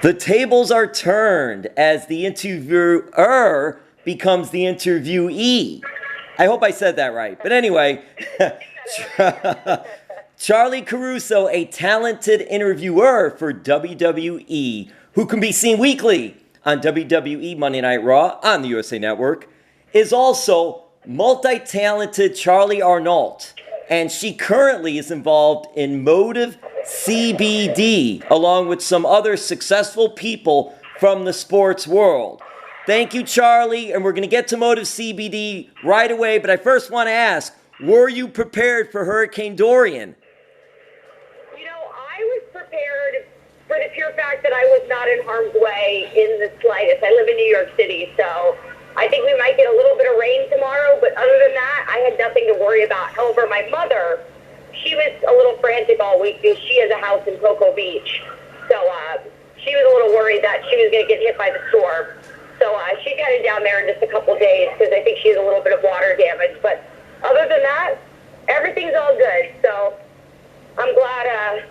The tables are turned as the interviewer becomes the interviewee. I hope I said that right. But anyway, Charly Caruso, a talented interviewer for WWE, who can be seen weekly on WWE Monday Night Raw on the USA Network, is also multi-talented Charly Arnolt. And she currently is involved in MotiveCBD, along with some other successful people from the sports world. Thank you, Charly, and we're going to get to MotiveCBD right away, but I first want to ask, were you prepared for Hurricane Dorian? You know, I was prepared for the pure fact that I was not in harm's way in the slightest. I live in New York City, so I think we might get a little bit of rain tomorrow, but other than that, I had nothing to worry about. However, my mother, she was a little frantic all week because she has a house in Cocoa Beach. So she was a little worried that she was going to get hit by the storm. So she's headed down there in just a couple of days because I think she has a little bit of water damage. But other than that, everything's all good. So I'm glad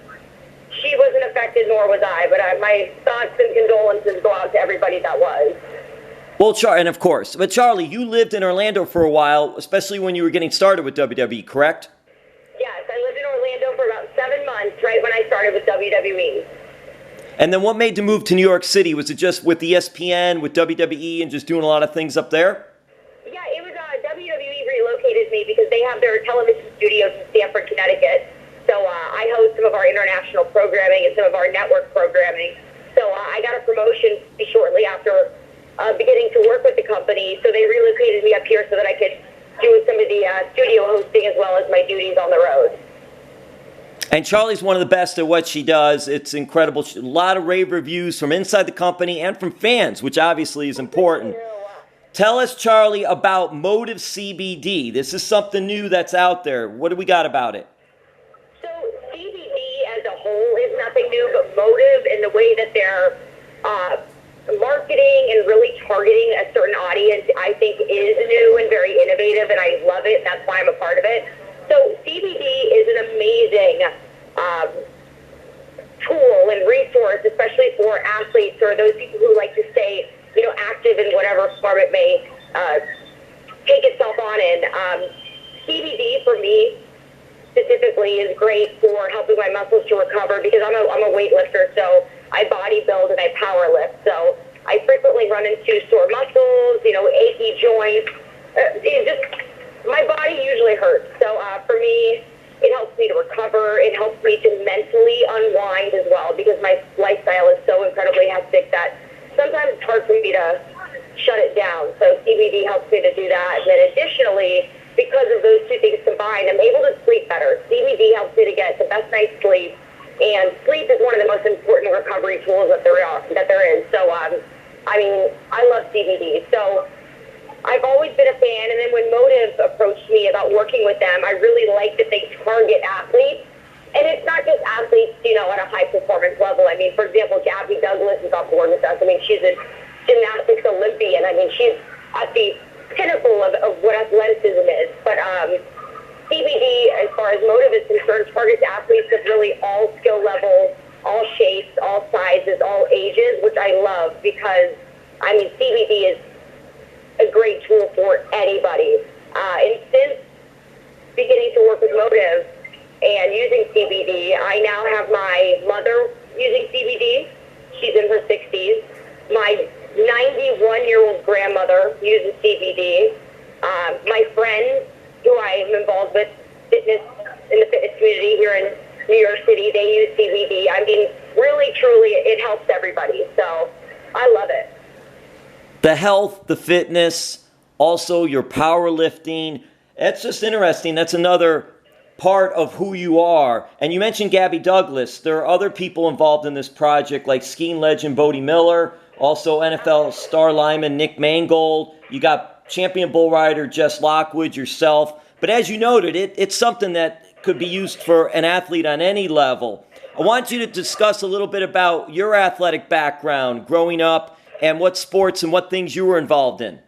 she wasn't affected, nor was I. But my thoughts and condolences go out to everybody that was. Well, and of course. But Charly, you lived in Orlando for a while, especially when you were getting started with WWE, correct? Yes, I lived in Orlando for about 7 months, right when I started with WWE. And then what made the move to New York City? Was it just with ESPN, with WWE, and just doing a lot of things up there? Yeah, it was WWE relocated me because they have their television studios in Stamford, Connecticut. So I host some of our international programming and some of our network programming. So I got a promotion shortly after beginning to work with the company. So they relocated me up here so that I could do some of the studio hosting as well as my duties on the road. And Charly's one of the best at what she does. It's incredible. A lot of rave reviews from inside the company and from fans, which obviously is important. Tell us, Charly, about MotiveCBD. This is something new that's out there. What do we got about it? So CBD as a whole is nothing new, but Motive and the way that they're marketing and really targeting a certain audience, I think is new and very innovative, and I love it, and that's why I'm a part of it. So CBD is an amazing tool and resource, especially for athletes or those people who like to stay, active in whatever form it may take itself on in. CBD for me specifically is great for helping my muscles to recover because I'm a weightlifter, so I bodybuild and I power lift. So I frequently run into sore muscles, achy joints. My body usually hurts. So for me, it helps me to recover. It helps me to mentally unwind as well because my lifestyle is so incredibly hectic that sometimes it's hard for me to shut it down. So CBD helps me to do that. And then additionally, because of those two things combined, I'm able to sleep better. CBD helps me to get the best night's sleep. And sleep is one of the most important recovery tools that there is. So, I love CBD. So I've always been a fan, and then when Motive approached me about working with them, I really like that they target athletes. And it's not just athletes, at a high-performance level. For example, Gabby Douglas is on board with us. She's a gymnastics Olympian. She's at the pinnacle of what athleticism is. But CBD, as far as Motive is concerned, targets athletes of really all skill levels, all shapes, all sizes, all ages, which I love because, CBD is a great tool for anybody. And since beginning to work with Motive and using CBD, I now have my mother using CBD. She's in her 60s. My 91-year-old grandmother uses CBD. My friends who I am involved with in the fitness community here in New York City, they use CBD. Really, truly, it helps everybody. So I love it. The health, the fitness, also your powerlifting. That's just interesting. That's another part of who you are. And you mentioned Gabby Douglas. There are other people involved in this project like skiing legend Bode Miller, also NFL star lineman Nick Mangold. You got champion bull rider Jess Lockwood, yourself. But as you noted, it's something that could be used for an athlete on any level. I want you to discuss a little bit about your athletic background growing up and what sports and what things you were involved in.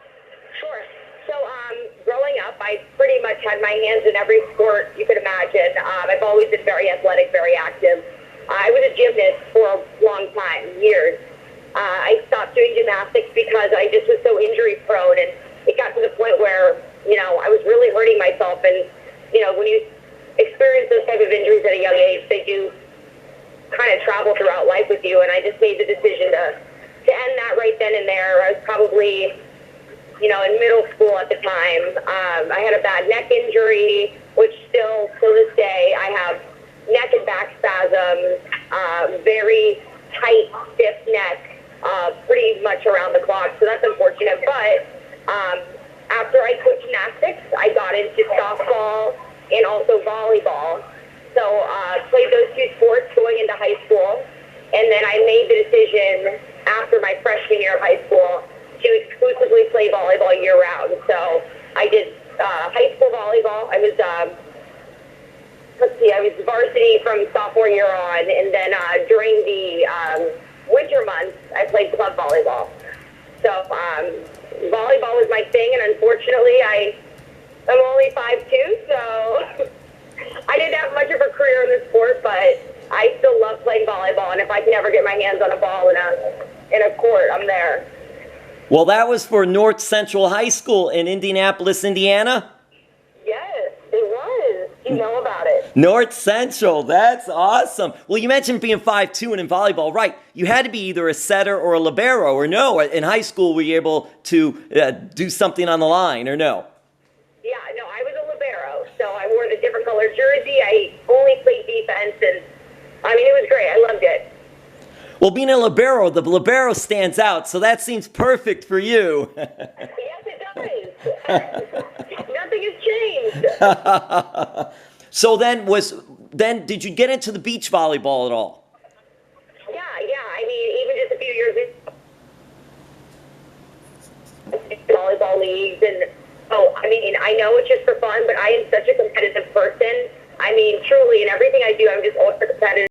Sure. So growing up, I pretty much had my hands in every sport you could imagine. I've always been very athletic, very active. I was a gymnast for a long time, years. gymnastics because I just was so injury prone, and it got to the point where, I was really hurting myself. And, when you experience those type of injuries at a young age, they do kind of travel throughout life with you. And I just made the decision to end that right then and there. I was probably, in middle school at the time. I had a bad neck injury, which still, to this day, I have neck and back spasms, very tight, stiff neck, pretty much around the clock. So that's unfortunate. But after I quit gymnastics, I got into softball and also volleyball. So played those two sports going into high school. And then I made the decision after my freshman year of high school to exclusively play volleyball year-round. So I did high school volleyball. I was varsity from sophomore year on, and then during the winter months, I played club volleyball. So volleyball was my thing, and unfortunately, I'm only 5'2", so I didn't have much of a career in the sport, but I still love playing volleyball, and if I can ever get my hands on a ball in a court, I'm there. Well, that was for North Central High School in Indianapolis, Indiana? Yes, it was. You know about it. North Central, that's awesome. Well, you mentioned being 5'2" and in volleyball, right? You had to be either a setter or a libero, or no? In high school, were you able to do something on the line, or no? Yeah, no, I was a libero, so I wore the different color jersey. I only played defense, and it was great. I loved it. Well, being a libero, the libero stands out, so that seems perfect for you. Yes, it does. Nothing has changed. So then did you get into the beach volleyball at all? Yeah. Even just a few years ago, volleyball leagues, and I know it's just for fun, but I am such a competitive person. Truly, in everything I do, I'm just ultra competitive.